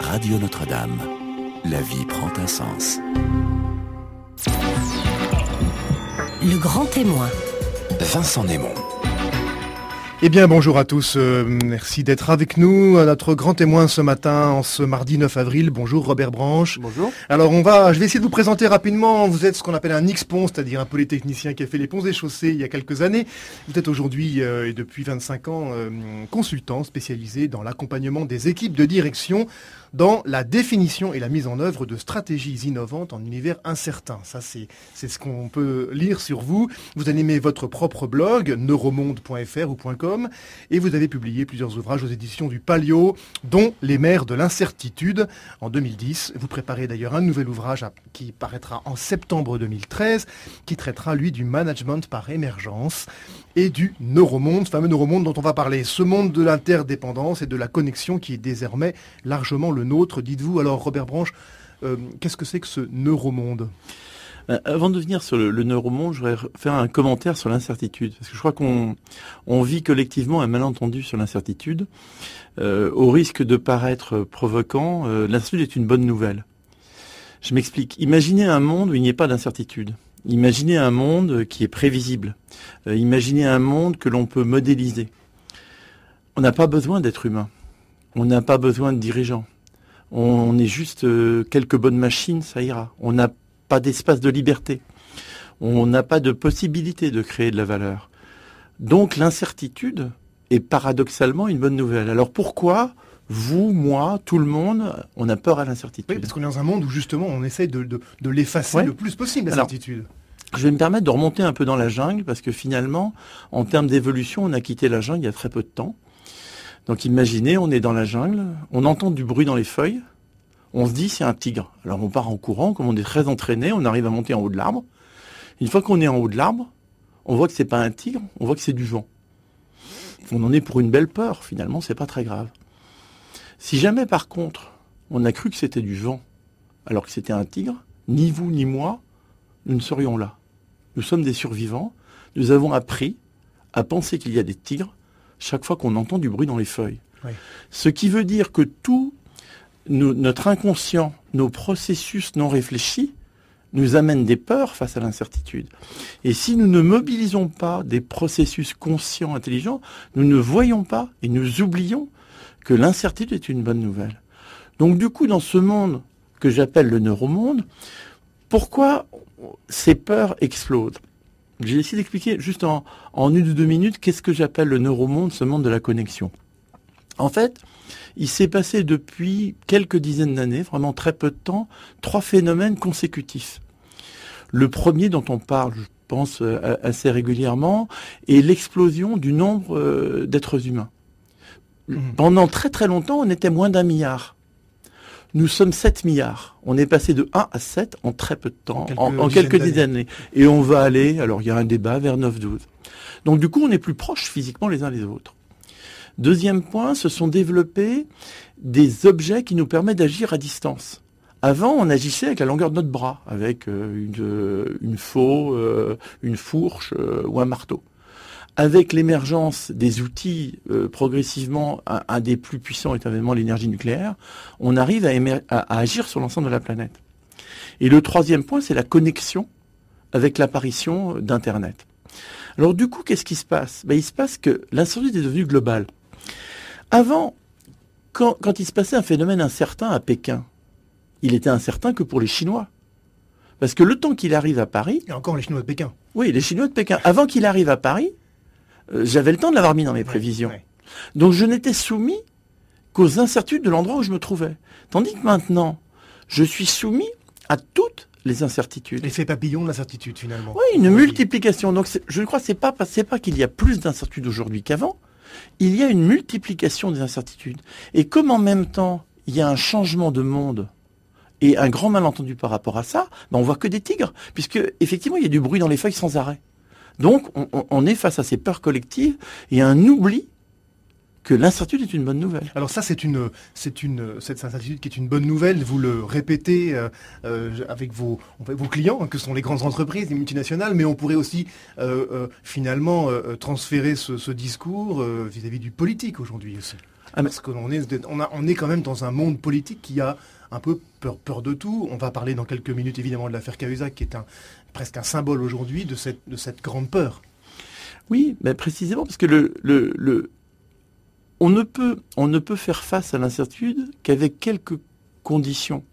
Radio Notre-Dame. La vie prend un sens. Le grand témoin. Vincent Némon. Eh bien, bonjour à tous. Merci d'être avec nous. Notre grand témoin ce matin, en ce mardi 9 avril. Bonjour Robert Branche. Bonjour. Alors, je vais essayer de vous présenter rapidement. Vous êtes ce qu'on appelle un X-Pont, c'est-à-dire un polytechnicien qui a fait les ponts et chaussées il y a quelques années. Vous êtes aujourd'hui, et depuis 25 ans, consultant spécialisé dans l'accompagnement des équipes de direction dans la définition et la mise en œuvre de stratégies innovantes en univers incertain. Ça, c'est ce qu'on peut lire sur vous. Vous animez votre propre blog, neuromonde.fr ou .com, et vous avez publié plusieurs ouvrages aux éditions du Palio, dont Les mers de l'incertitude en 2010. Vous préparez d'ailleurs un nouvel ouvrage qui paraîtra en septembre 2013, qui traitera, lui, du management par émergence et du neuromonde, fameux neuromonde dont on va parler. Ce monde de l'interdépendance et de la connexion qui est désormais largement le nôtre, dites-vous. Alors, Robert Branche, qu'est-ce que c'est que ce neuromonde ? Avant de venir sur le neuromonde, je voudrais faire un commentaire sur l'incertitude. Parce que je crois qu'on vit collectivement un malentendu sur l'incertitude. Au risque de paraître provoquant, l'incertitude est une bonne nouvelle. Je m'explique. Imaginez un monde où il n'y ait pas d'incertitude. Imaginez un monde qui est prévisible. Imaginez un monde que l'on peut modéliser. On n'a pas besoin d'être humain. On n'a pas besoin de dirigeants. On est juste quelques bonnes machines, ça ira. On n'a pas d'espace de liberté. On n'a pas de possibilité de créer de la valeur. Donc l'incertitude est paradoxalement une bonne nouvelle. Alors pourquoi vous, moi, tout le monde, on a peur à l'incertitude ? Oui, parce qu'on est dans un monde où justement on essaye de l'effacer le plus possible, l'incertitude. Je vais me permettre de remonter un peu dans la jungle, parce que finalement, en termes d'évolution, on a quitté la jungle il y a très peu de temps. Donc imaginez, on est dans la jungle, on entend du bruit dans les feuilles, on se dit c'est un tigre. Alors on part en courant, comme on est très entraîné, on arrive à monter en haut de l'arbre. Une fois qu'on est en haut de l'arbre, on voit que c'est pas un tigre, on voit que c'est du vent. On en est pour une belle peur, finalement, c'est pas très grave. Si jamais par contre, on a cru que c'était du vent, alors que c'était un tigre, ni vous ni moi, nous ne serions là. Nous sommes des survivants, nous avons appris à penser qu'il y a des tigres chaque fois qu'on entend du bruit dans les feuilles. Oui. Ce qui veut dire que tout notre inconscient, nos processus non réfléchis, nous amènent des peurs face à l'incertitude. Et si nous ne mobilisons pas des processus conscients, intelligents, nous ne voyons pas et nous oublions que l'incertitude est une bonne nouvelle. Donc du coup, dans ce monde que j'appelle le neuromonde, pourquoi ces peurs explosent ? J'ai essayé d'expliquer juste en 1 ou 2 minutes qu'est-ce que j'appelle le neuromonde, ce monde de la connexion. En fait, il s'est passé depuis quelques dizaines d'années, vraiment très peu de temps, 3 phénomènes consécutifs. Le premier dont on parle, je pense, assez régulièrement, est l'explosion du nombre d'êtres humains. Pendant très très longtemps, on était moins d'1 milliard. Nous sommes 7 milliards. On est passé de 1 à 7 en très peu de temps, en quelques dizaines d'années. Et on va aller, alors il y a un débat, vers 9-12. Donc du coup, on est plus proches physiquement les uns des autres. Deuxième point, se sont développés des objets qui nous permettent d'agir à distance. Avant, on agissait avec la longueur de notre bras, avec une faux, une fourche ou un marteau. Avec l'émergence des outils, progressivement, un des plus puissants est évidemment l'énergie nucléaire, on arrive à agir sur l'ensemble de la planète. Et le troisième point, c'est la connexion avec l'apparition d'Internet. Alors du coup, qu'est-ce qui se passe ? Il se passe que l'incertitude est devenue globale. Avant, quand il se passait un phénomène incertain à Pékin, il était incertain que pour les Chinois. Parce que le temps qu'il arrive à Paris... Et encore les Chinois de Pékin. Oui, les Chinois de Pékin. Avant qu'il arrive à Paris, j'avais le temps de l'avoir mis dans mes prévisions. Ouais. Donc je n'étais soumis qu'aux incertitudes de l'endroit où je me trouvais. Tandis que maintenant, je suis soumis à toutes les incertitudes. L'effet papillon de l'incertitude, finalement. Oui, une multiplication. Donc je crois que c'est pas qu'il y a plus d'incertitudes aujourd'hui qu'avant, il y a une multiplication des incertitudes. Et comme en même temps, il y a un changement de monde et un grand malentendu par rapport à ça, on voit que des tigres, puisque effectivement, il y a du bruit dans les feuilles sans arrêt. Donc, on est face à ces peurs collectives et un oubli que l'incertitude est une bonne nouvelle. Alors ça, cette incertitude qui est une bonne nouvelle, vous le répétez avec vos clients, que sont les grandes entreprises, les multinationales, mais on pourrait aussi finalement transférer ce discours vis-à-vis du politique aujourd'hui aussi. Parce qu'on est quand même dans un monde politique qui a un peu peur de tout. On va parler dans quelques minutes évidemment de l'affaire Cahuzac, qui est presque un symbole aujourd'hui de cette grande peur. Oui, mais précisément parce que on ne peut faire face à l'incertitude qu'avec quelques conditions.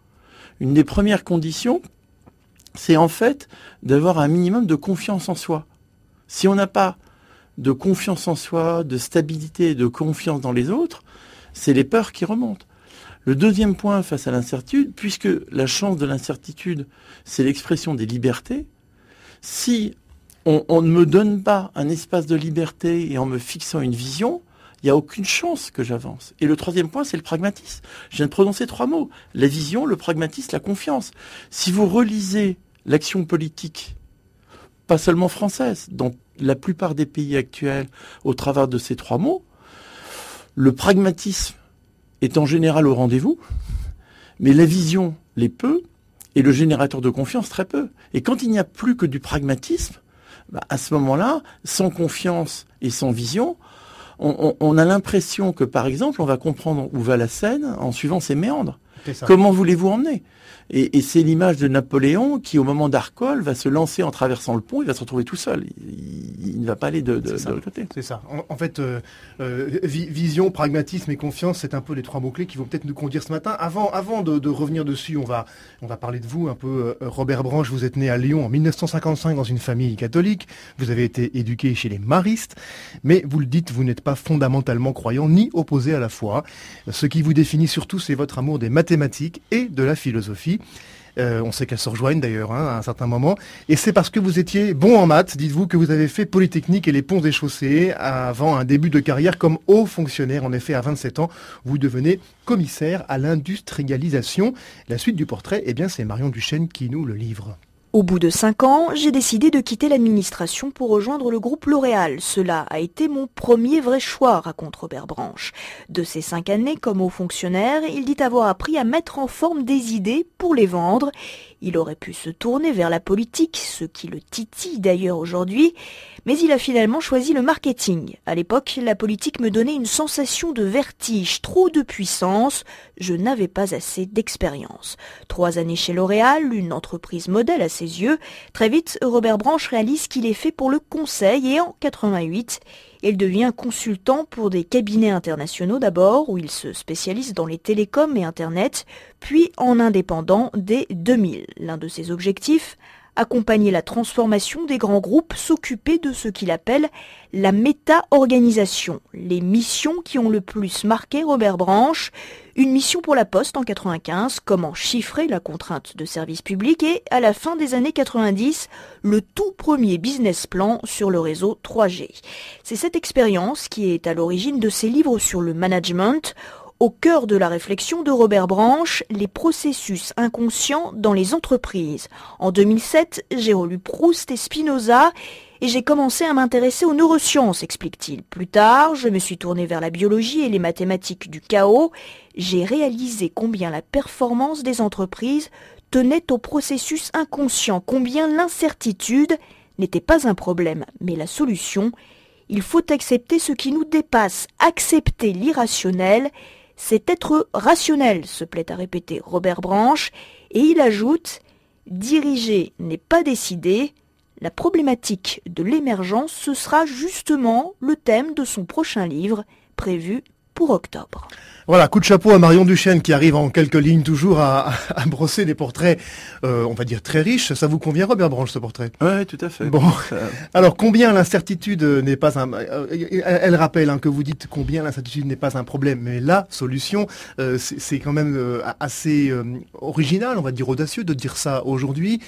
Une des premières conditions, c'est en fait d'avoir un minimum de confiance en soi. Si on n'a pas de confiance en soi, de stabilité, de confiance dans les autres, c'est les peurs qui remontent. Le deuxième point face à l'incertitude, puisque la chance de l'incertitude, c'est l'expression des libertés, si on ne me donne pas un espace de liberté et en me fixant une vision, il n'y a aucune chance que j'avance. Et le troisième point, c'est le pragmatisme. Je viens de prononcer 3 mots. La vision, le pragmatisme, la confiance. Si vous relisez l'action politique, pas seulement française, dans la plupart des pays actuels, au travers de ces 3 mots, le pragmatisme est en général au rendez-vous, mais la vision l'est peu, et le générateur de confiance très peu. Et quand il n'y a plus que du pragmatisme, à ce moment-là, sans confiance et sans vision, on a l'impression que, par exemple, on va comprendre où va la Seine en suivant ses méandres. Comment voulez-vous emmener ? Et c'est l'image de Napoléon qui, au moment d'Arcole, va se lancer en traversant le pont, il va se retrouver tout seul. Il ne va pas aller de l'autre côté. C'est ça. En fait, vision, pragmatisme et confiance, c'est un peu les 3 mots-clés qui vont peut-être nous conduire ce matin. Avant de revenir dessus, on va parler de vous un peu. Robert Branche, vous êtes né à Lyon en 1955 dans une famille catholique. Vous avez été éduqué chez les maristes. Mais vous le dites, vous n'êtes pas fondamentalement croyant ni opposé à la foi. Ce qui vous définit surtout, c'est votre amour des mathématiques et de la philosophie. On sait qu'elles se rejoignent d'ailleurs à un certain moment. Et c'est parce que vous étiez bon en maths, dites-vous, que vous avez fait Polytechnique et les ponts et chaussées avant un début de carrière comme haut fonctionnaire. En effet, à 27 ans, vous devenez commissaire à l'industrialisation. La suite du portrait, eh bien, c'est Marion Duchesne qui nous le livre. Au bout de 5 ans, j'ai décidé de quitter l'administration pour rejoindre le groupe L'Oréal. Cela a été mon premier vrai choix, raconte Robert Branche. De ses 5 années comme haut fonctionnaire, il dit avoir appris à mettre en forme des idées pour les vendre. Il aurait pu se tourner vers la politique, ce qui le titille d'ailleurs aujourd'hui, mais il a finalement choisi le marketing. À l'époque, la politique me donnait une sensation de vertige, trop de puissance, je n'avais pas assez d'expérience. 3 années chez L'Oréal, une entreprise modèle à ses yeux. Très vite, Robert Branche réalise qu'il est fait pour le conseil et en 88, il devient consultant pour des cabinets internationaux d'abord, où il se spécialise dans les télécoms et Internet, puis en indépendant dès 2000. L'un de ses objectifs, accompagner la transformation des grands groupes, s'occuper de ce qu'il appelle la méta-organisation, les missions qui ont le plus marqué Robert Branche. Une mission pour la Poste en 95, comment chiffrer la contrainte de service public, et à la fin des années 90, le tout premier business plan sur le réseau 3G. C'est cette expérience qui est à l'origine de ses livres sur le management. Au cœur de la réflexion de Robert Branche, les processus inconscients dans les entreprises. En 2007, j'ai relu Proust et Spinoza et j'ai commencé à m'intéresser aux neurosciences, explique-t-il. Plus tard, je me suis tourné vers la biologie et les mathématiques du chaos. J'ai réalisé combien la performance des entreprises tenait au processus inconscient, combien l'incertitude n'était pas un problème, mais la solution. Il faut accepter ce qui nous dépasse, accepter l'irrationnel. C'est être rationnel, se plaît à répéter Robert Branche, et il ajoute « Diriger n'est pas décider ». La problématique de l'émergence, ce sera justement le thème de son prochain livre, prévu pour octobre. Voilà, coup de chapeau à Marion Duchesne qui arrive en quelques lignes toujours à brosser des portraits, on va dire très riches. Ça vous convient, Robert Branche, ce portrait ? Oui, tout à fait. Bon, alors combien l'incertitude n'est pas un... elle rappelle que vous dites combien l'incertitude n'est pas un problème, mais la solution, c'est quand même assez original, on va dire audacieux de dire ça aujourd'hui.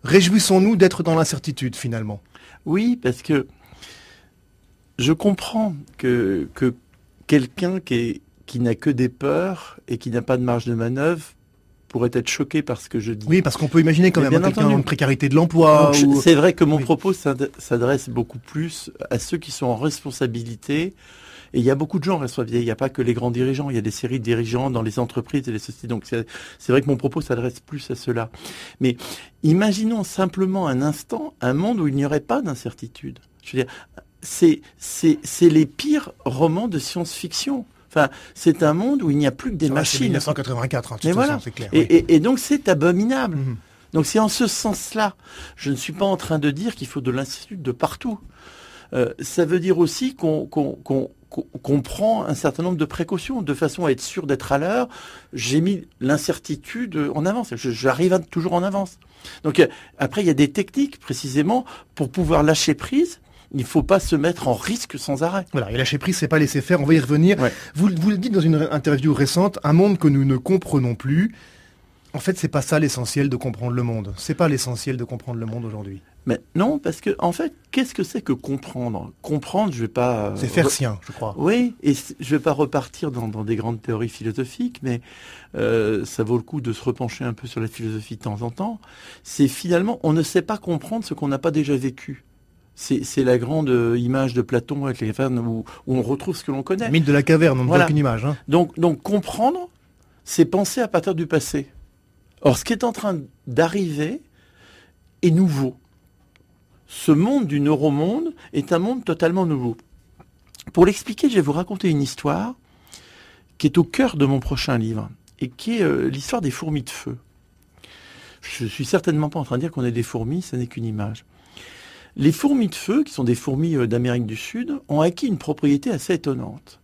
Réjouissons-nous d'être dans l'incertitude finalement. Oui, parce que je comprends que quelqu'un qui n'a que des peurs et qui n'a pas de marge de manœuvre pourrait être choqué par ce que je dis. Oui, parce qu'on peut imaginer quand même quelqu'un en précarité de l'emploi. C'est vrai que mon propos s'adresse beaucoup plus à ceux qui sont en responsabilité. Et il y a beaucoup de gens responsabilisés. Il n'y a pas que les grands dirigeants. Il y a des séries de dirigeants dans les entreprises et les sociétés. Donc c'est vrai que mon propos s'adresse plus à ceux-là. Mais imaginons simplement un instant un monde où il n'y aurait pas d'incertitude. Je veux dire, c'est les pires romans de science-fiction. Enfin, c'est un monde où il n'y a plus que des C'est machines. 1984, hein, de Mais toute voilà. façon, c'est clair. Et donc c'est abominable. Mhm. Donc c'est en ce sens-là. Je ne suis pas en train de dire qu'il faut de l'incertitude de partout. Ça veut dire aussi qu'on prend un certain nombre de précautions de façon à être sûr d'être à l'heure. J'ai mis l'incertitude en avance. J'arrive toujours en avance. Donc après, il y a des techniques précisément pour pouvoir lâcher prise. Il ne faut pas se mettre en risque sans arrêt. Voilà, et lâcher prise, c'est pas laisser faire, on va y revenir. Ouais. Vous le dites dans une interview récente, un monde que nous ne comprenons plus. En fait, c'est pas ça l'essentiel de comprendre le monde. C'est pas l'essentiel de comprendre le monde aujourd'hui. Mais non, parce que en fait, qu'est-ce que c'est que comprendre ? Comprendre, je vais pas... C'est faire sien, je crois. Oui, et je vais pas repartir dans des grandes théories philosophiques, mais ça vaut le coup de se repencher un peu sur la philosophie de temps en temps. C'est finalement, on ne sait pas comprendre ce qu'on n'a pas déjà vécu. C'est la grande image de Platon avec les cavernes où on retrouve ce que l'on connaît. Mythe de la caverne, on ne Voilà. voit qu'une image. Hein. Donc comprendre, c'est penser à partir du passé. Or, ce qui est en train d'arriver est nouveau. Ce monde du neuromonde est un monde totalement nouveau. Pour l'expliquer, je vais vous raconter une histoire qui est au cœur de mon prochain livre et qui est l'histoire des fourmis de feu. Je suis certainement pas en train de dire qu'on est des fourmis, ce n'est qu'une image. Les fourmis de feu, qui sont des fourmis d'Amérique du Sud, ont acquis une propriété assez étonnante.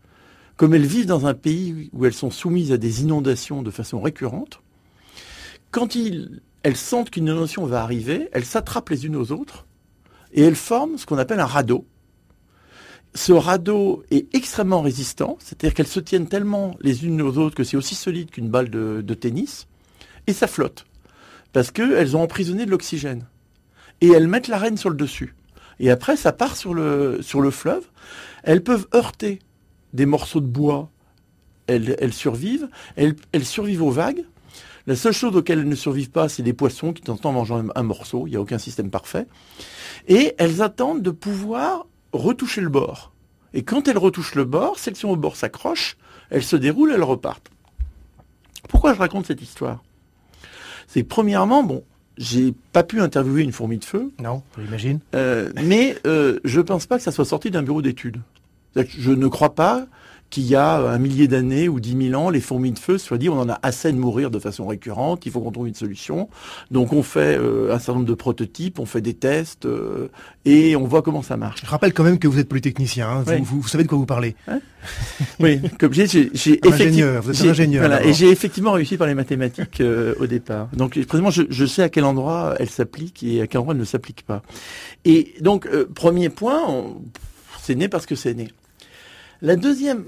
Comme elles vivent dans un pays où elles sont soumises à des inondations de façon récurrente, quand elles sentent qu'une inondation va arriver, elles s'attrapent les unes aux autres et elles forment ce qu'on appelle un radeau. Ce radeau est extrêmement résistant, c'est-à-dire qu'elles se tiennent tellement les unes aux autres que c'est aussi solide qu'une balle de tennis, et ça flotte, parce qu'elles ont emprisonné de l'oxygène. Et elles mettent l'arène sur le dessus. Et après, ça part sur le fleuve. Elles peuvent heurter des morceaux de bois. Elles survivent. Elles survivent aux vagues. La seule chose auquel elles ne survivent pas, c'est les poissons qui de temps en temps mangent un morceau. Il n'y a aucun système parfait. Et elles attendent de pouvoir retoucher le bord. Et quand elles retouchent le bord, celles qui sont au bord s'accrochent, elles se déroulent, elles repartent. Pourquoi je raconte cette histoire ? C'est que premièrement, j'ai pas pu interviewer une fourmi de feu. Non, j'imagine. Mais je pense pas que ça soit sorti d'un bureau d'études. Je ne crois pas qu'il y a 1 millier d'années ou 10 000 ans, les fourmis de feu se soient dit on en a assez de mourir de façon récurrente, il faut qu'on trouve une solution. Donc on fait un certain nombre de prototypes, on fait des tests et on voit comment ça marche. Je rappelle quand même que vous êtes polytechnicien, hein. Oui. Vous savez de quoi vous parlez. Hein oui, comme j'ai Ingénieur, vous êtes un ingénieur. Voilà, d'abord. et j'ai effectivement réussi par les mathématiques au départ. Donc précisément, je sais à quel endroit elle s'applique et à quel endroit elle ne s'applique pas. Et donc, premier point, c'est né parce que c'est né. La deuxième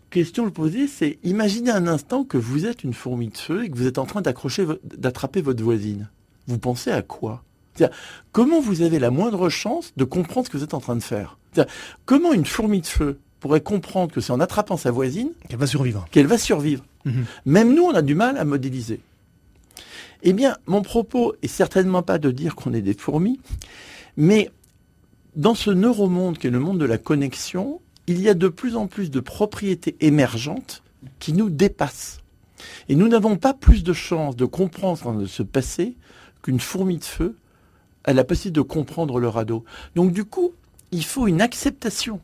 question que je posais, c'est imaginez un instant que vous êtes une fourmi de feu et que vous êtes en train d'attraper votre voisine. Vous pensez à quoi ? C'est-à-dire, comment vous avez la moindre chance de comprendre ce que vous êtes en train de faire ? C'est-à-dire, comment une fourmi de feu pourrait comprendre que c'est en attrapant sa voisine Qu'elle va survivre. qu'elle va survivre ? Même nous, on a du mal à modéliser. Eh bien, mon propos est certainement pas de dire qu'on est des fourmis, mais dans ce neuromonde qui est le monde de la connexion, il y a de plus en plus de propriétés émergentes qui nous dépassent. Et nous n'avons pas plus de chances de comprendre ce qui est en train de se passer qu'une fourmi de feu a la possibilité de comprendre le radeau. Donc du coup, il faut une acceptation.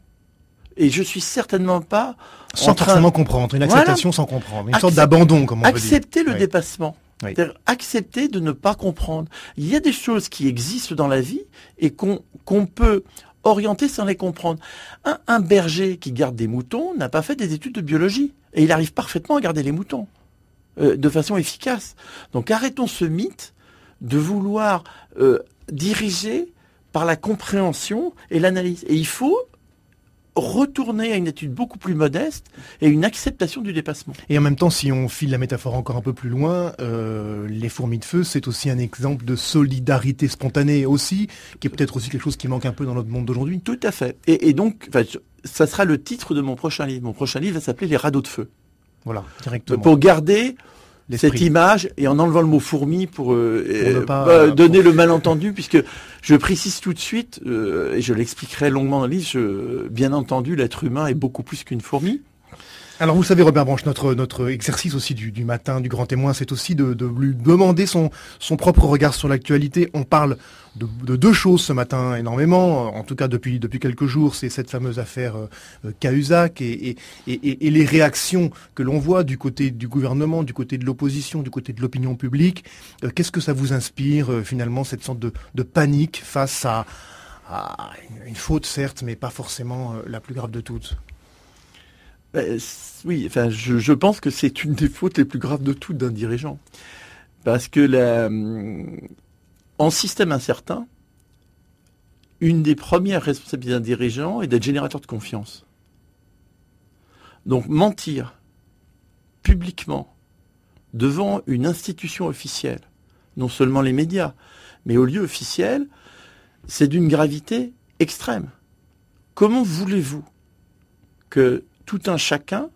Et je suis certainement pas Sans forcément comprendre, une acceptation sans comprendre, une sorte d'abandon, comme on veut dire. Accepter le Oui. dépassement. Oui. C'est-à-dire accepter de ne pas comprendre. Il y a des choses qui existent dans la vie et qu'on peut orienter sans les comprendre. Un berger qui garde des moutons n'a pas fait des études de biologie et il arrive parfaitement à garder les moutons de façon efficace. Donc arrêtons ce mythe de vouloir diriger par la compréhension et l'analyse. Et il faut retourner à une étude beaucoup plus modeste et une acceptation du dépassement. Et en même temps, si on file la métaphore encore un peu plus loin, les fourmis de feu, c'est aussi un exemple de solidarité spontanée aussi, qui est peut-être aussi quelque chose qui manque un peu dans notre monde d'aujourd'hui. Tout à fait. Et donc, ça sera le titre de mon prochain livre. Mon prochain livre va s'appeler Les radeaux de feu. Voilà, directement. Pour garder L'esprit. cette image et en enlevant le mot fourmi pour ne pas- donner le malentendu, puisque je précise tout de suite, et je l'expliquerai longuement dans le livre, bien entendu, l'être humain est beaucoup plus qu'une fourmi. Alors vous savez, Robert Branche, notre exercice aussi du matin, du grand témoin, c'est aussi de lui demander son propre regard sur l'actualité. On parle de deux choses ce matin énormément, en tout cas depuis quelques jours, c'est cette fameuse affaire Cahuzac et les réactions que l'on voit du côté du gouvernement, du côté de l'opposition, du côté de l'opinion publique. Qu'est-ce que ça vous inspire finalement, cette sorte de panique face à une faute certes, mais pas forcément la plus grave de toutes? Oui, enfin, je pense que c'est une des fautes les plus graves de toutes d'un dirigeant. Parce que en système incertain, une des premières responsabilités d'un dirigeant est d'être générateur de confiance. Donc mentir publiquement devant une institution officielle, non seulement les médias, mais au lieu officiel, c'est d'une gravité extrême. Comment voulez-vous que tout un chacun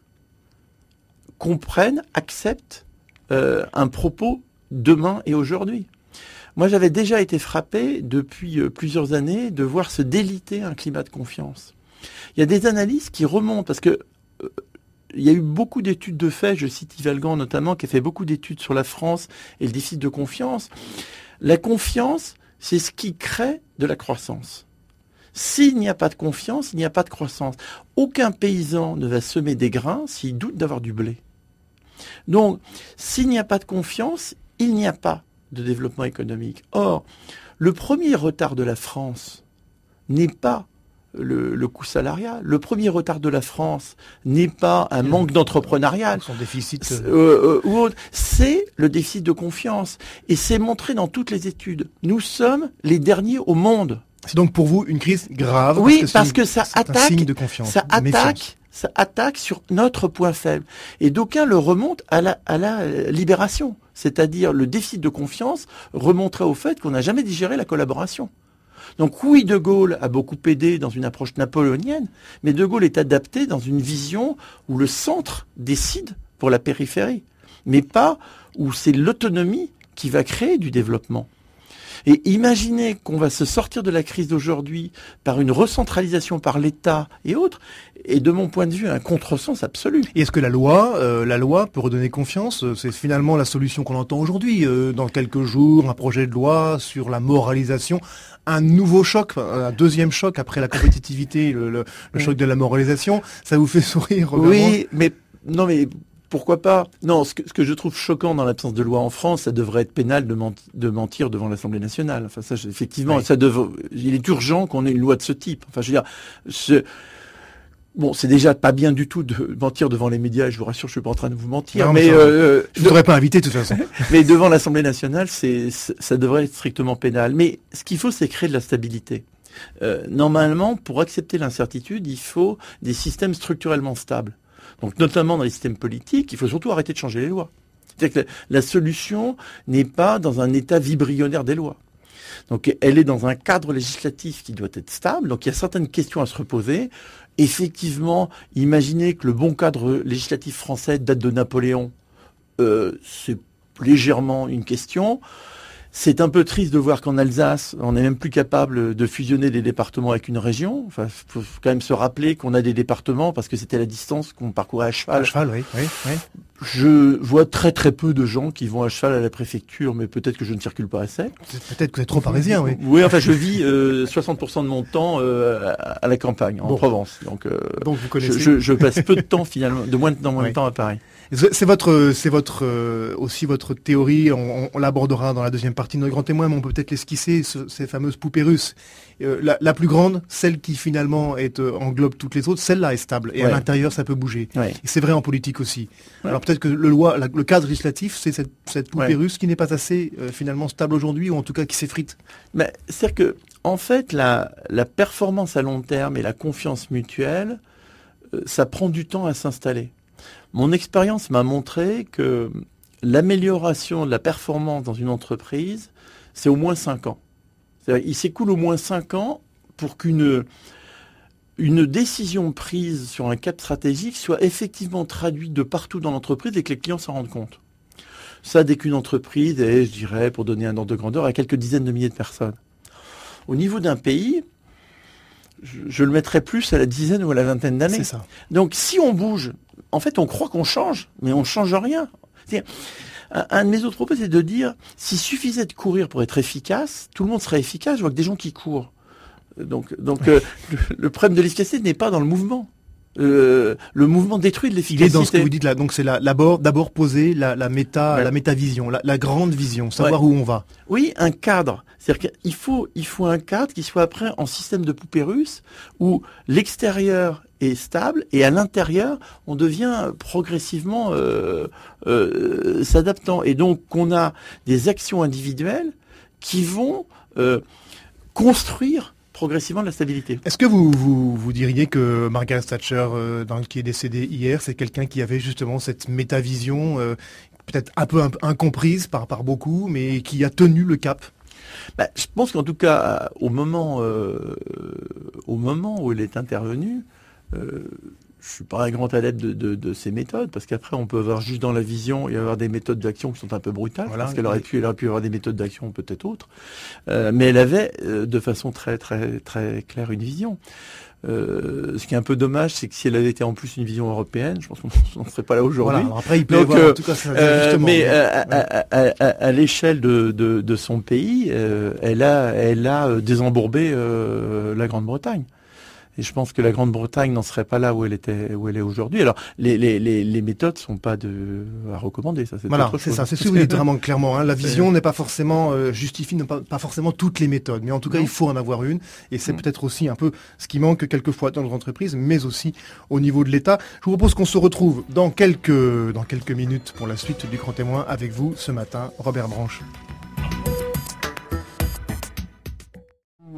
comprenne, accepte un propos demain et aujourd'hui? Moi, j'avais déjà été frappé depuis plusieurs années de voir se déliter un climat de confiance. Il y a des analyses qui remontent, parce que il y a eu beaucoup d'études de fait, je cite Yves Algan notamment, qui a fait beaucoup d'études sur la France et le déficit de confiance. La confiance, c'est ce qui crée de la croissance. S'il n'y a pas de confiance, il n'y a pas de croissance. Aucun paysan ne va semer des grains s'il doute d'avoir du blé. Donc, s'il n'y a pas de confiance, il n'y a pas de développement économique. Or, le premier retard de la France n'est pas le coût salarial. Le premier retard de la France n'est pas un manque d'entrepreneuriat. Son déficit ou autre. C'est le déficit de confiance. Et c'est montré dans toutes les études. Nous sommes les derniers au monde. C'est donc pour vous une crise grave. Oui, parce que ça attaque, un signe de confiance, ça attaque sur notre point faible. Et d'aucuns le remontent à la libération. C'est-à-dire le déficit de confiance remonterait au fait qu'on n'a jamais digéré la collaboration. Donc oui, De Gaulle a beaucoup aidé dans une approche napoléonienne, mais De Gaulle est adapté dans une vision où le centre décide pour la périphérie, mais pas où c'est l'autonomie qui va créer du développement. Et imaginez qu'on va se sortir de la crise d'aujourd'hui par une recentralisation par l'État et autres, et de mon point de vue, un contresens absolu. Et est-ce que la loi peut redonner confiance? C'est finalement la solution qu'on entend aujourd'hui. Dans quelques jours, un projet de loi sur la moralisation, un nouveau choc, un deuxième choc après la compétitivité, le choc de la moralisation. Ça vous fait sourire, Robert Branche? Oui, mais non, mais pourquoi pas? Non, ce que je trouve choquant dans l'absence de loi en France, ça devrait être pénal de mentir devant l'Assemblée nationale. Enfin, ça, effectivement, oui. Il est urgent qu'on ait une loi de ce type. Enfin, je veux dire, bon, c'est déjà pas bien du tout de mentir devant les médias, et je vous rassure, je suis pas en train de vous mentir. Non, mais je ne voudrais pas inviter de toute façon. Mais devant l'Assemblée nationale, ça devrait être strictement pénal. Mais ce qu'il faut, c'est créer de la stabilité. Normalement, pour accepter l'incertitude, il faut des systèmes structurellement stables. Donc, notamment dans les systèmes politiques, il faut surtout arrêter de changer les lois. C'est-à-dire que la solution n'est pas dans un état vibrionnaire des lois. Donc, elle est dans un cadre législatif qui doit être stable. Donc, il y a certaines questions à se reposer. Effectivement, imaginez que le bon cadre législatif français date de Napoléon. C'est légèrement une question. C'est un peu triste de voir qu'en Alsace, on n'est même plus capable de fusionner des départements avec une région. Enfin, faut quand même se rappeler qu'on a des départements parce que c'était la distance qu'on parcourait à cheval. À cheval, oui. Je vois très très peu de gens qui vont à cheval à la préfecture, mais peut-être que je ne circule pas assez. Peut-être que vous êtes trop parisien, oui. Oui, enfin, je vis 60% de mon temps à la campagne, en Provence. Donc vous connaissez. Je passe peu de temps finalement, de moins de temps à Paris. C'est aussi votre théorie. On l'abordera dans la deuxième partie de notre grand témoin, mais on peut peut-être l'esquisser, ces fameuses poupées russes. La plus grande, celle qui finalement englobe toutes les autres, celle-là est stable. Et à l'intérieur, ça peut bouger. Ouais. Et c'est vrai en politique aussi. Ouais. Alors peut-être que le cadre législatif, c'est cette poupée russe qui n'est pas assez finalement stable aujourd'hui, ou en tout cas qui s'effrite. Mais c'est-à-dire que, en fait, la performance à long terme et la confiance mutuelle, ça prend du temps à s'installer. Mon expérience m'a montré que l'amélioration de la performance dans une entreprise, c'est au moins 5 ans. C'est-à-dire, il s'écoule au moins 5 ans pour qu'une décision prise sur un cap stratégique soit effectivement traduite de partout dans l'entreprise et que les clients s'en rendent compte. Ça, dès qu'une entreprise est, je dirais, pour donner un ordre de grandeur, à quelques dizaines de milliers de personnes. Au niveau d'un pays, je le mettrais plus à la dizaine ou à la vingtaine d'années. C'est ça. Donc si on bouge, en fait on croit qu'on change, mais on change rien. Un de mes autres propos, c'est de dire, s'il suffisait de courir pour être efficace, tout le monde serait efficace. Je vois que des gens qui courent. Donc le problème de l'efficacité n'est pas dans le mouvement. Le mouvement détruit de l'efficacité. Il est dans ce que vous dites là. Donc c'est d'abord poser la métavision, la grande vision, savoir où on va. Oui, un cadre. C'est-à-dire qu'il faut un cadre qui soit après en système de poupée russe où l'extérieur est stable et à l'intérieur on devient progressivement s'adaptant. Et donc on a des actions individuelles qui vont construire progressivement de la stabilité. Est-ce que vous diriez que Margaret Thatcher, qui est décédée hier, c'est quelqu'un qui avait justement cette métavision, peut-être un peu incomprise par beaucoup, mais qui a tenu le cap? Je pense qu'en tout cas, au moment où elle est intervenue, je suis pas un grand adepte de ces méthodes, parce qu'après on peut avoir juste dans la vision et avoir des méthodes d'action qui sont un peu brutales, voilà, parce qu'elle aurait pu avoir des méthodes d'action peut-être autres, mais elle avait de façon très très très claire une vision. Ce qui est un peu dommage, c'est que si elle avait été en plus une vision européenne, je pense qu'on n'en serait pas là aujourd'hui. Voilà, après il peut y avoir en tout cas justement. Mais à l'échelle de son pays, elle a désembourbé la Grande-Bretagne. Et je pense que la Grande-Bretagne n'en serait pas là où elle est aujourd'hui. Alors, les méthodes sont pas à recommander, ça. Voilà, c'est ça. C'est ce que vous dites vraiment clairement. Hein. La vision n'est pas forcément justifie, pas forcément toutes les méthodes, mais en tout cas, il faut en avoir une. Et c'est peut-être aussi un peu ce qui manque quelquefois dans nos entreprises, mais aussi au niveau de l'État. Je vous propose qu'on se retrouve dans quelques minutes pour la suite du Grand Témoin avec vous ce matin, Robert Branche.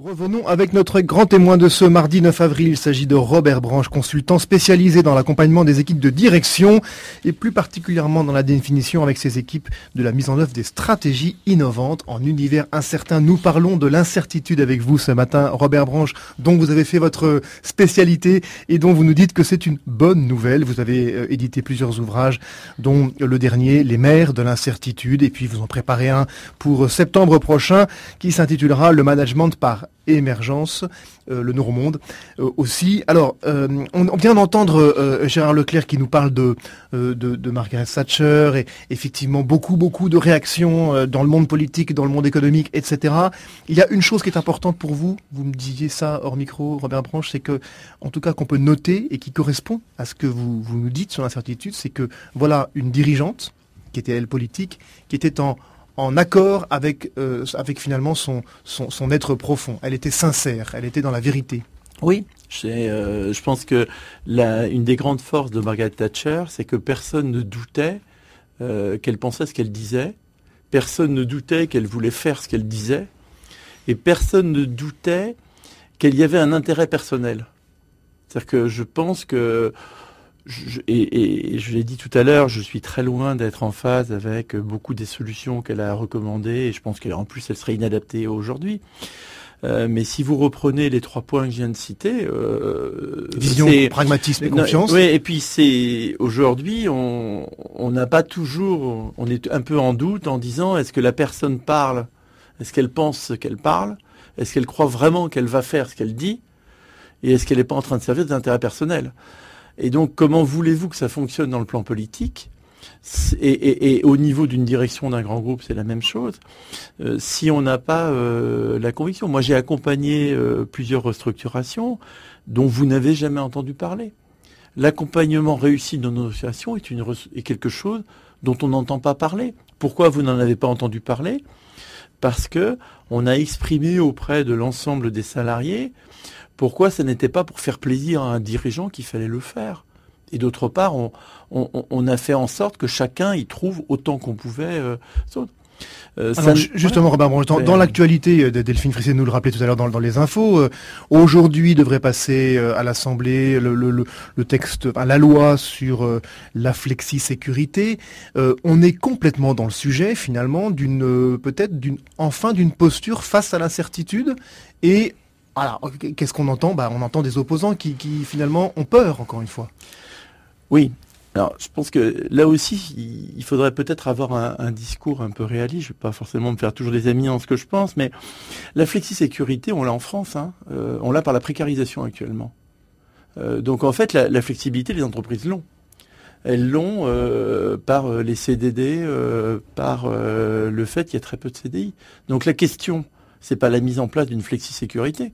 Revenons avec notre grand témoin de ce mardi 9 avril. Il s'agit de Robert Branche, consultant spécialisé dans l'accompagnement des équipes de direction et plus particulièrement dans la définition avec ses équipes de la mise en œuvre des stratégies innovantes en univers incertain. Nous parlons de l'incertitude avec vous ce matin, Robert Branche, dont vous avez fait votre spécialité et dont vous nous dites que c'est une bonne nouvelle. Vous avez édité plusieurs ouvrages, dont le dernier, Les mers de l'incertitude, et puis vous en préparez un pour septembre prochain qui s'intitulera Le management par émergence, le neuromonde aussi. Alors, on vient d'entendre Gérard Leclerc qui nous parle de Margaret Thatcher et effectivement beaucoup de réactions dans le monde politique, dans le monde économique, etc. Il y a une chose qui est importante pour vous me disiez ça hors micro, Robert Branche, c'est que, en tout cas, qu'on peut noter et qui correspond à ce que vous nous dites sur l'incertitude, c'est que voilà une dirigeante qui était elle politique, qui était en accord avec finalement son être profond. Elle était sincère, elle était dans la vérité. Oui, je pense que une des grandes forces de Margaret Thatcher, c'est que personne ne doutait qu'elle pensait ce qu'elle disait, personne ne doutait qu'elle voulait faire ce qu'elle disait, et personne ne doutait qu'il y avait un intérêt personnel. C'est-à-dire que je pense que et je l'ai dit tout à l'heure, je suis très loin d'être en phase avec beaucoup des solutions qu'elle a recommandées, et je pense qu'en plus elle serait inadaptée aujourd'hui. Mais si vous reprenez les 3 points que je viens de citer, vision, pragmatisme et confiance. Oui, et puis c'est aujourd'hui, on n'a pas toujours, on est un peu en doute en disant est-ce que la personne parle, est-ce qu'elle pense ce qu'elle parle, est-ce qu'elle croit vraiment qu'elle va faire ce qu'elle dit, et est-ce qu'elle n'est pas en train de servir des intérêts personnels. Et donc, comment voulez-vous que ça fonctionne dans le plan politique ? Et au niveau d'une direction d'un grand groupe, c'est la même chose. Si on n'a pas la conviction. Moi, j'ai accompagné plusieurs restructurations dont vous n'avez jamais entendu parler. L'accompagnement réussi dans nos associations est quelque chose dont on n'entend pas parler. Pourquoi vous n'en avez pas entendu parler ? Parce que on a exprimé auprès de l'ensemble des salariés pourquoi ça n'était pas pour faire plaisir à un dirigeant qu'il fallait le faire. Et d'autre part, on a fait en sorte que chacun y trouve autant qu'on pouvait. Justement, Robert Branche, dans l'actualité, Delphine Frissé nous le rappelait tout à l'heure dans les infos, aujourd'hui devrait passer à l'Assemblée le texte, la loi sur la flexi-sécurité. On est complètement dans le sujet, finalement, d'une posture face à l'incertitude. Et alors, qu'est-ce qu'on entend ? On entend des opposants qui finalement ont peur, encore une fois. Oui. Alors, je pense que là aussi, il faudrait peut-être avoir un discours un peu réaliste. Je ne vais pas forcément me faire toujours des amis en ce que je pense, mais la flexi-sécurité, on l'a en France, on l'a par la précarisation actuellement. Donc en fait, la flexibilité, les entreprises l'ont. Elles l'ont par les CDD, par le fait qu'il y a très peu de CDI. Donc la question, c'est pas la mise en place d'une flexi-sécurité.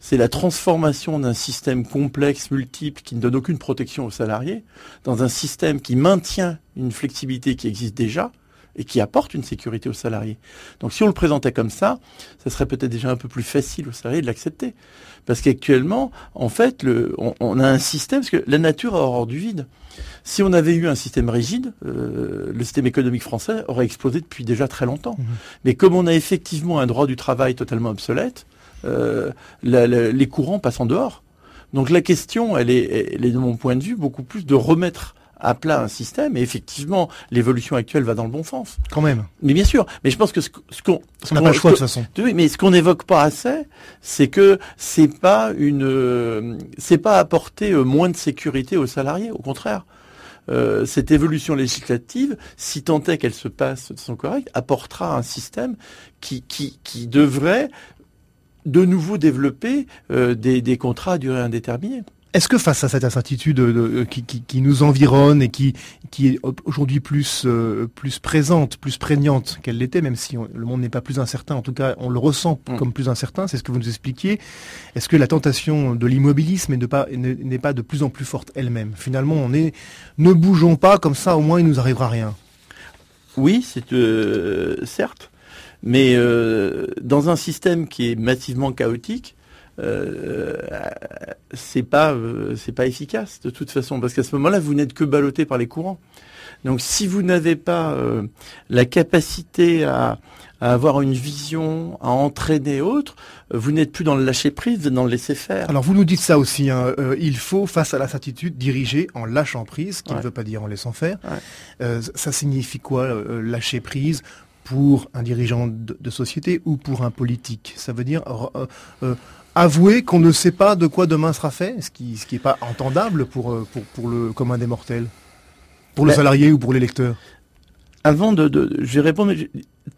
C'est la transformation d'un système complexe, multiple, qui ne donne aucune protection aux salariés, dans un système qui maintient une flexibilité qui existe déjà et qui apporte une sécurité aux salariés. Donc si on le présentait comme ça serait peut-être déjà un peu plus facile aux salariés de l'accepter. Parce qu'actuellement, en fait, on a un système, parce que la nature a horreur du vide. Si on avait eu un système rigide, le système économique français aurait explosé depuis déjà très longtemps. Mais comme on a effectivement un droit du travail totalement obsolète, les courants passent en dehors. Donc la question, elle est de mon point de vue beaucoup plus de remettre à plat un système, et effectivement l'évolution actuelle va dans le bon sens. Quand même. Mais bien sûr, mais je pense que on n'a pas le choix de toute façon. Oui, mais ce qu'on n'évoque pas assez, c'est que c'est pas apporter moins de sécurité aux salariés, au contraire. Cette évolution législative, si tant est qu'elle se passe de façon correcte, apportera un système qui devrait de nouveau développer des contrats à durée indéterminée. Est-ce que face à cette incertitude qui nous environne et qui est aujourd'hui plus présente, plus prégnante qu'elle l'était, même si le monde n'est pas plus incertain, en tout cas on le ressent comme plus incertain, c'est ce que vous nous expliquiez, est-ce que la tentation de l'immobilisme n'est pas de plus en plus forte elle-même? Finalement, ne bougeons pas, comme ça au moins il nous arrivera rien. Oui, c'est certes, mais dans un système qui est massivement chaotique, c'est pas efficace de toute façon, parce qu'à ce moment-là vous n'êtes que ballotté par les courants. Donc si vous n'avez pas la capacité à avoir une vision, à entraîner autres, vous n'êtes plus dans le lâcher prise, dans le laisser faire. Alors vous nous dites ça aussi, il faut face à l'incertitude diriger en lâchant prise, ce qui ne veut pas dire en laissant faire. Ça signifie quoi, lâcher prise pour un dirigeant de société ou pour un politique? Ça veut dire avouer qu'on ne sait pas de quoi demain sera fait, ce qui est pas entendable pour le commun des mortels, pour le salarié ou pour l'électeur. Avant je vais répondre.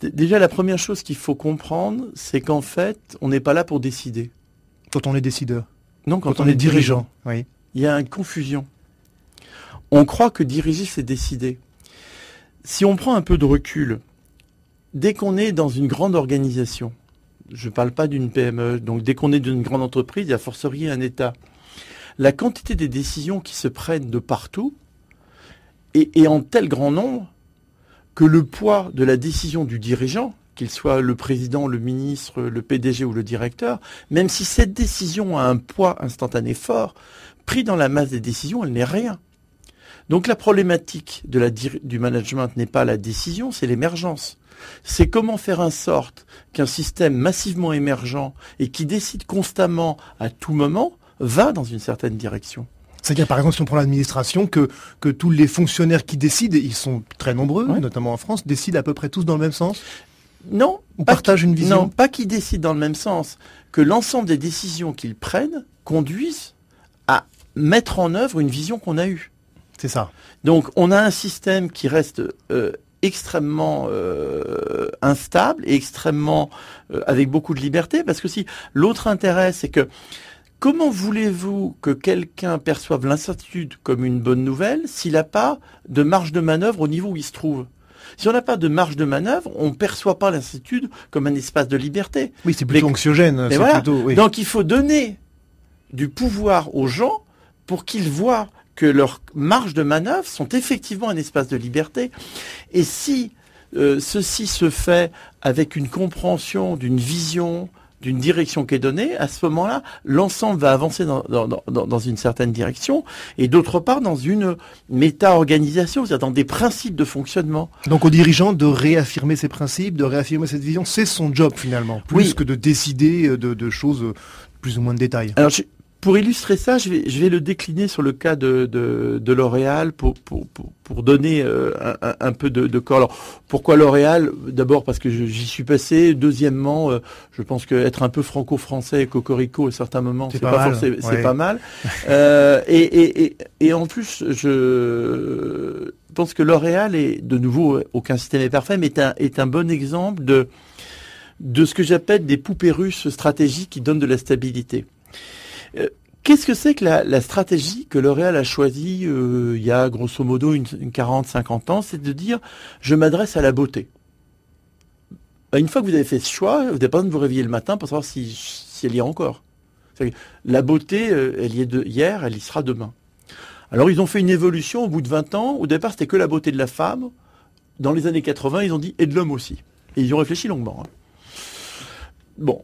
Déjà, la première chose qu'il faut comprendre, c'est qu'en fait, on n'est pas là pour décider. Quand on est décideur. Non, quand on est dirigeant. Oui. Il y a une confusion. On croit que diriger, c'est décider. Si on prend un peu de recul, dès qu'on est dans une grande organisation, je ne parle pas d'une PME, donc dès qu'on est d'une grande entreprise, il y a forcerie un État. La quantité des décisions qui se prennent de partout est en tel grand nombre que le poids de la décision du dirigeant, qu'il soit le président, le ministre, le PDG ou le directeur, même si cette décision a un poids instantané fort, pris dans la masse des décisions, elle n'est rien. Donc la problématique du management n'est pas la décision, c'est l'émergence. C'est comment faire en sorte qu'un système massivement émergent et qui décide constamment à tout moment va dans une certaine direction. C'est-à-dire, par exemple, si on prend l'administration, que tous les fonctionnaires qui décident, ils sont très nombreux, notamment en France, décident à peu près tous dans le même sens? Non. Ou partagent une vision? Non, pas qu'ils décident dans le même sens. Que l'ensemble des décisions qu'ils prennent conduisent à mettre en œuvre une vision qu'on a eue. C'est ça. Donc, on a un système qui reste extrêmement instable et extrêmement avec beaucoup de liberté, parce que si l'autre intérêt, c'est que comment voulez-vous que quelqu'un perçoive l'incertitude comme une bonne nouvelle s'il n'a pas de marge de manœuvre au niveau où il se trouve? Si on n'a pas de marge de manœuvre, on ne perçoit pas l'incertitude comme un espace de liberté. Oui, c'est plutôt anxiogène. C'est voilà. Plutôt, oui. Donc il faut donner du pouvoir aux gens pour qu'ils voient que leurs marges de manœuvre sont effectivement un espace de liberté. Et si ceci se fait avec une compréhension d'une vision, d'une direction qui est donnée, à ce moment-là, l'ensemble va avancer dans une certaine direction, et d'autre part dans une méta-organisation, c'est-à-dire dans des principes de fonctionnement. Donc aux dirigeants de réaffirmer ces principes, de réaffirmer cette vision, c'est son job finalement, plus que de décider de choses plus ou moins de détails. Alors Pour illustrer ça, je vais le décliner sur le cas de L'Oréal pour donner un peu de corps. Alors, pourquoi L'Oréal? D'abord parce que j'y suis passé. Deuxièmement, je pense qu'être un peu franco-français et cocorico à certains moments, c'est pas mal. Et en plus, je pense que L'Oréal est, de nouveau, aucun système est parfait, mais est un bon exemple de ce que j'appelle des poupées russes stratégiques qui donnent de la stabilité. Qu'est-ce que c'est que la stratégie que L'Oréal a choisie il y a grosso modo une 40-50 ans? C'est de dire, je m'adresse à la beauté. Une fois que vous avez fait ce choix, vous n'avez pas besoin de vous réveiller le matin pour savoir si elle y est encore. La beauté, elle y est hier, elle y sera demain. Alors ils ont fait une évolution au bout de 20 ans. Au départ, c'était que la beauté de la femme. Dans les années 80, ils ont dit, et de l'homme aussi. Et ils ont réfléchi longuement. Bon.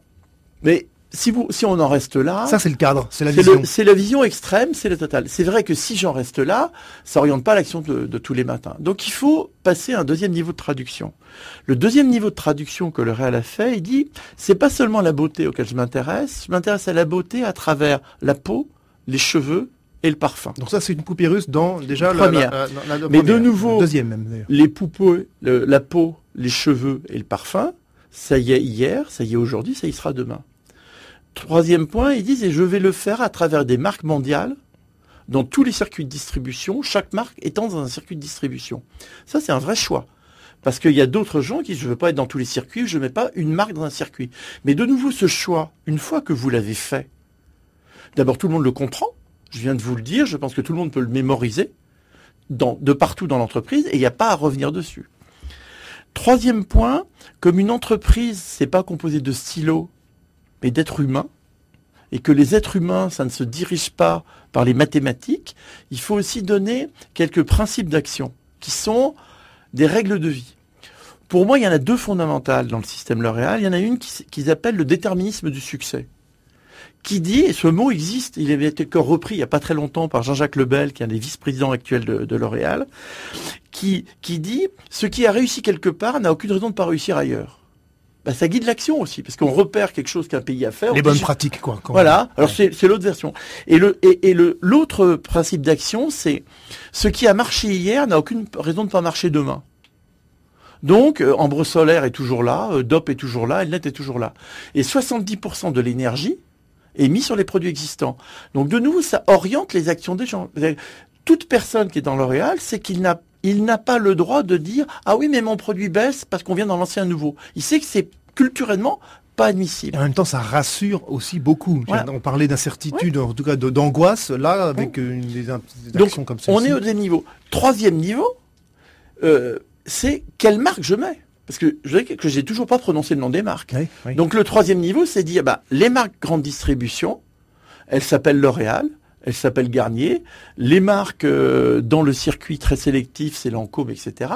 Mais si on en reste là... Ça, c'est le cadre, c'est la vision. C'est la vision extrême, c'est le total. C'est vrai que si j'en reste là, ça oriente pas l'action de tous les matins. Donc il faut passer à un deuxième niveau de traduction. Le deuxième niveau de traduction que L'Oréal a fait, il dit, c'est pas seulement la beauté auquel je m'intéresse à la beauté à travers la peau, les cheveux et le parfum. Donc ça, c'est une poupée russe dans déjà la première. Mais de nouveau, deuxième même d'ailleurs. Les poupées, la peau, les cheveux et le parfum, ça y est hier, ça y est aujourd'hui, ça y sera demain. Troisième point, ils disent, et je vais le faire à travers des marques mondiales, dans tous les circuits de distribution, chaque marque étant dans un circuit de distribution. Ça, c'est un vrai choix. Parce qu'il y a d'autres gens qui disent, je ne veux pas être dans tous les circuits, je ne mets pas une marque dans un circuit. Mais de nouveau, ce choix, une fois que vous l'avez fait, d'abord, tout le monde le comprend. Je viens de vous le dire, je pense que tout le monde peut le mémoriser de partout dans l'entreprise, et il n'y a pas à revenir dessus. Troisième point, comme une entreprise, c'est pas composé de silos, mais d'êtres humains, et que les êtres humains, ça ne se dirige pas par les mathématiques, il faut aussi donner quelques principes d'action, qui sont des règles de vie. Pour moi, il y en a deux fondamentales dans le système L'Oréal. Il y en a une qu'ils appellent le déterminisme du succès, qui dit, et ce mot existe, il avait été encore repris il n'y a pas très longtemps par Jean-Jacques Lebel, qui est un des vice-présidents actuels de L'Oréal, qui dit, ce qui a réussi quelque part n'a aucune raison de ne pas réussir ailleurs. Ça guide l'action aussi, parce qu'on repère quelque chose qu'un pays a fait. Les bonnes pratiques, quoi. Voilà. Alors c'est l'autre version. Et l'autre principe d'action, c'est ce qui a marché hier n'a aucune raison de ne pas marcher demain. Donc, Ambre Solaire est toujours là, DOP est toujours là, Elnet est toujours là. Et 70% de l'énergie est mise sur les produits existants. Donc, de nouveau, ça oriente les actions des gens. Toute personne qui est dans L'Oréal, c'est qu'il n'a pas le droit de dire « Ah oui, mais mon produit baisse parce qu'on vient d'en lancer un nouveau ». Il sait que c'est culturellement pas admissible. Et en même temps, ça rassure aussi beaucoup. Voilà. On parlait d'incertitude, en tout cas d'angoisse, là, avec des actions comme ça. On est au deuxième niveau. Troisième niveau, c'est quelle marque je mets. Parce que je sais que j'ai toujours pas prononcé le nom des marques. Oui. Donc le troisième niveau, c'est dire les marques grande distribution, elles s'appellent L'Oréal, elles s'appellent Garnier. Les marques dans le circuit très sélectif, c'est Lancôme, etc.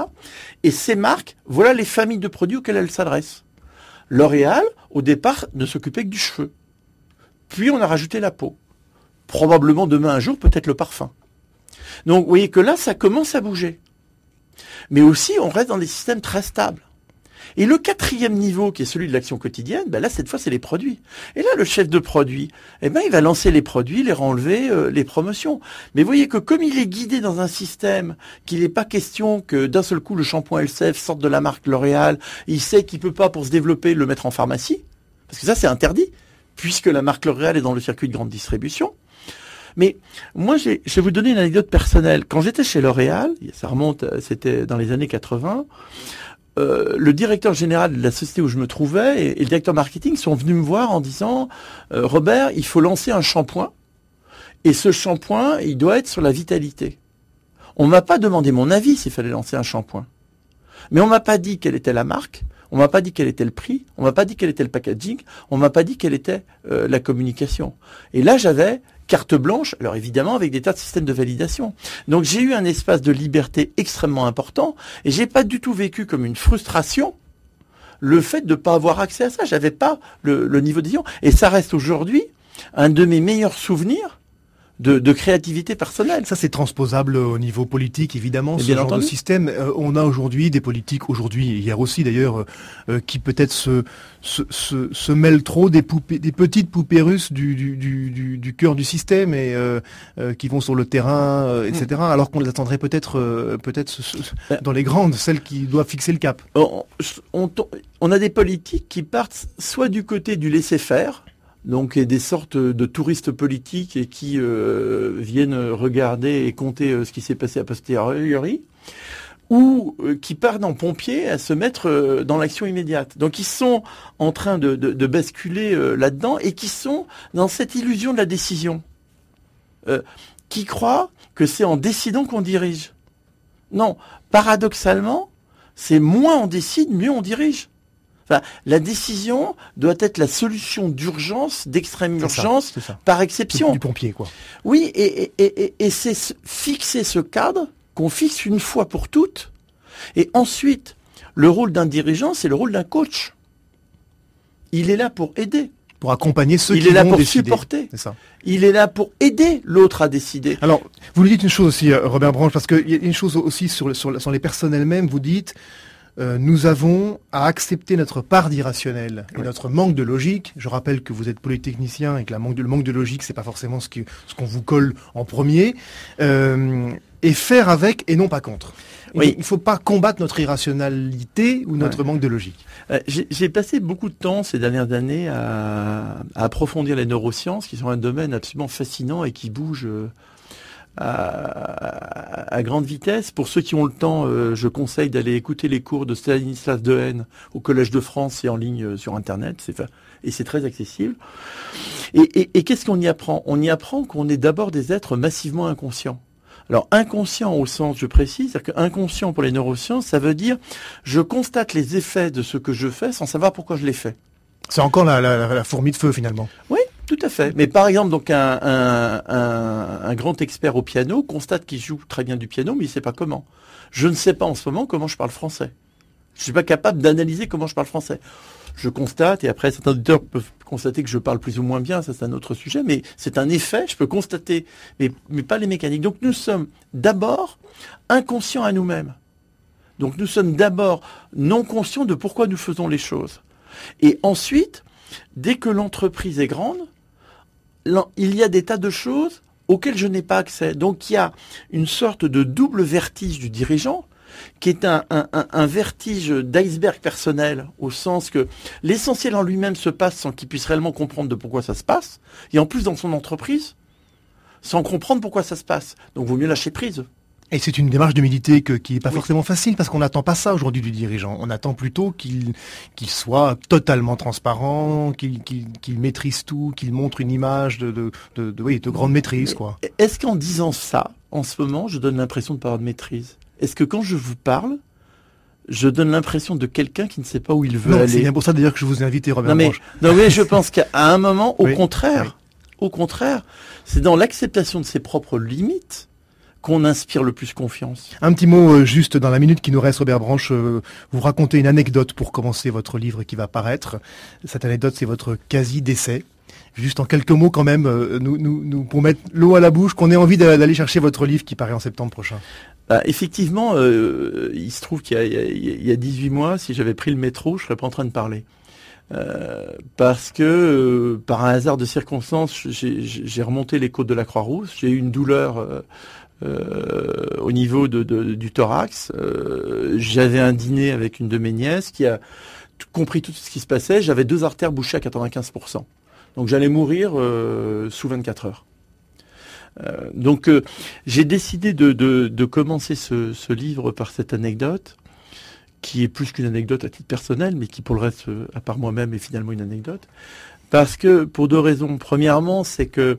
Et ces marques, voilà les familles de produits auxquelles elles s'adressent. L'Oréal, au départ, ne s'occupait que du cheveu. Puis on a rajouté la peau. Probablement demain un jour, peut-être le parfum. Donc vous voyez que là, ça commence à bouger. Mais aussi, on reste dans des systèmes très stables. Et le quatrième niveau, qui est celui de l'action quotidienne, là, cette fois, c'est les produits. Et là, le chef de produit, il va lancer les produits, les renlever, les promotions. Mais vous voyez que comme il est guidé dans un système, qu'il n'est pas question que d'un seul coup, le shampoing Elseve sorte de la marque L'Oréal, il sait qu'il peut pas, pour se développer, le mettre en pharmacie. Parce que ça, c'est interdit, puisque la marque L'Oréal est dans le circuit de grande distribution. Mais moi, je vais vous donner une anecdote personnelle. Quand j'étais chez L'Oréal, ça remonte, c'était dans les années 80, le directeur général de la société où je me trouvais et le directeur marketing sont venus me voir en disant Robert, il faut lancer un shampoing et ce shampoing, il doit être sur la vitalité. On m'a pas demandé mon avis s'il fallait lancer un shampoing. Mais on m'a pas dit quelle était la marque, on m'a pas dit quel était le prix, on m'a pas dit quel était le packaging, on m'a pas dit quelle était la communication. Et là, j'avais carte blanche, alors évidemment avec des tas de systèmes de validation. Donc j'ai eu un espace de liberté extrêmement important et j'ai pas du tout vécu comme une frustration le fait de pas avoir accès à ça. J'avais pas le niveau de vision et ça reste aujourd'hui un de mes meilleurs souvenirs de créativité personnelle. Ça, c'est transposable au niveau politique, évidemment. Et Ce bien genre entendu. de système, on a aujourd'hui des politiques, aujourd'hui et hier aussi d'ailleurs, qui peut-être se mêlent trop des petites poupées russes du cœur du système et qui vont sur le terrain, etc. Alors qu'on les attendrait peut-être dans les grandes, celles qui doivent fixer le cap. On a des politiques qui partent soit du côté du laisser-faire, donc des sortes de touristes politiques et qui viennent regarder et compter ce qui s'est passé a posteriori, ou qui partent en pompier à se mettre dans l'action immédiate. Donc ils sont en train de basculer là-dedans et qui sont dans cette illusion de la décision, qui croient que c'est en décidant qu'on dirige. Non, paradoxalement, c'est moins on décide, mieux on dirige. Enfin, la décision doit être la solution d'urgence, d'extrême urgence, C'est ça. par exception. Du pompier, quoi. Oui, et c'est fixer ce cadre qu'on fixe une fois pour toutes. Et ensuite, le rôle d'un dirigeant, c'est le rôle d'un coach. Il est là pour aider. Pour accompagner ceux Il qui est là vont pour décider. supporter. C'est ça. Il est là pour aider l'autre à décider. Alors, vous nous dites une chose aussi, Robert Branche, parce qu'il y a une chose aussi sur les personnes elles-mêmes. Vous dites, nous avons à accepter notre part d'irrationnel et notre manque de logique. Je rappelle que vous êtes polytechnicien et que le manque de logique, c'est pas forcément ce qu'on vous colle en premier. Et faire avec et non pas contre. Oui. Il ne faut pas combattre notre irrationalité ou notre manque de logique. J'ai passé beaucoup de temps ces dernières années à approfondir les neurosciences, qui sont un domaine absolument fascinant et qui bouge à grande vitesse. Pour ceux qui ont le temps, je conseille d'aller écouter les cours de Stanislas Dehaene au Collège de France et en ligne sur Internet. Et c'est très accessible. Et qu'est-ce qu'on y apprend? On y apprend qu'on est d'abord des êtres massivement inconscients. Alors, inconscient au sens, je précise, c'est-à-dire qu'inconscient pour les neurosciences, ça veut dire je constate les effets de ce que je fais sans savoir pourquoi je les fais. C'est encore la fourmi de feu, finalement. Oui, tout à fait. Mais par exemple, donc un grand expert au piano constate qu'il joue très bien du piano, mais il ne sait pas comment. Je ne sais pas en ce moment comment je parle français. Je ne suis pas capable d'analyser comment je parle français. Je constate, et après certains auditeurs peuvent constater que je parle plus ou moins bien, ça c'est un autre sujet, mais c'est un effet, je peux constater, mais pas les mécaniques. Donc nous sommes d'abord inconscients à nous-mêmes. Donc nous sommes d'abord non conscients de pourquoi nous faisons les choses. Et ensuite, dès que l'entreprise est grande, il y a des tas de choses auxquelles je n'ai pas accès. Donc il y a une sorte de double vertige du dirigeant, qui est un vertige d'iceberg personnel, au sens que l'essentiel en lui-même se passe sans qu'il puisse réellement comprendre de pourquoi ça se passe, et en plus dans son entreprise, sans comprendre pourquoi ça se passe. Donc vaut mieux lâcher prise. Et c'est une démarche d'humilité qui n'est pas forcément facile, parce qu'on n'attend pas ça aujourd'hui du dirigeant. On attend plutôt qu'il soit totalement transparent, qu'il maîtrise tout, qu'il montre une image de grande maîtrise, quoi. Est-ce qu'en disant ça, en ce moment, je donne l'impression de pas avoir de maîtrise? Est-ce que quand je vous parle, je donne l'impression de quelqu'un qui ne sait pas où il veut aller? C'est bien pour ça d'ailleurs que je vous ai invité, Robert Branche. Oui, je pense qu'à un moment, au Oui, contraire, c'est dans l'acceptation de ses propres limites qu'on inspire le plus confiance. Un petit mot juste dans la minute qui nous reste, Robert Branche. Vous racontez une anecdote pour commencer votre livre qui va paraître. Cette anecdote, c'est votre quasi-décès. Juste en quelques mots quand même, nous pour mettre l'eau à la bouche, qu'on ait envie d'aller chercher votre livre qui paraît en septembre prochain. Effectivement, il se trouve qu'il y a 18 mois, si j'avais pris le métro, je serais pas en train de parler. Parce que, par un hasard de circonstances, j'ai remonté les côtes de la Croix-Rousse, j'ai eu une douleur au niveau du thorax. J'avais un dîner avec une de mes nièces qui a compris tout ce qui se passait. J'avais 2 artères bouchées à 95%. Donc j'allais mourir sous 24 heures. Donc j'ai décidé de commencer ce livre par cette anecdote, qui est plus qu'une anecdote à titre personnel, mais qui pour le reste, à part moi-même, est finalement une anecdote. Parce que, pour 2 raisons. Premièrement, c'est que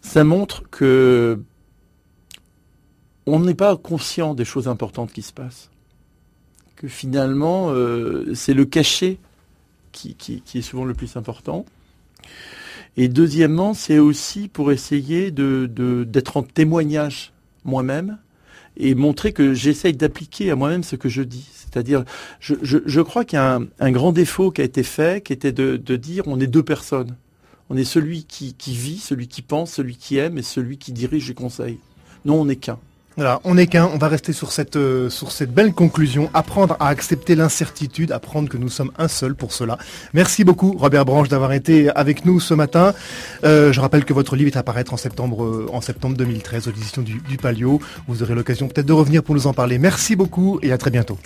ça montre que on n'est pas conscient des choses importantes qui se passent. Que finalement, c'est le cachet qui est souvent le plus important. Et deuxièmement, c'est aussi pour essayer d'être en témoignage moi-même et montrer que j'essaye d'appliquer à moi-même ce que je dis. C'est-à-dire, je crois qu'il y a un grand défaut qui a été fait, qui était de dire on est 2 personnes. On est celui qui vit, celui qui pense, celui qui aime et celui qui dirige et conseille. Non, on n'est qu'un. Voilà, on n'est qu'un, on va rester sur cette belle conclusion, apprendre à accepter l'incertitude, apprendre que nous sommes un seul pour cela. Merci beaucoup Robert Branche d'avoir été avec nous ce matin. Je rappelle que votre livre est à paraître en septembre 2013 aux éditions du Palio. Vous aurez l'occasion peut-être de revenir pour nous en parler. Merci beaucoup et à très bientôt.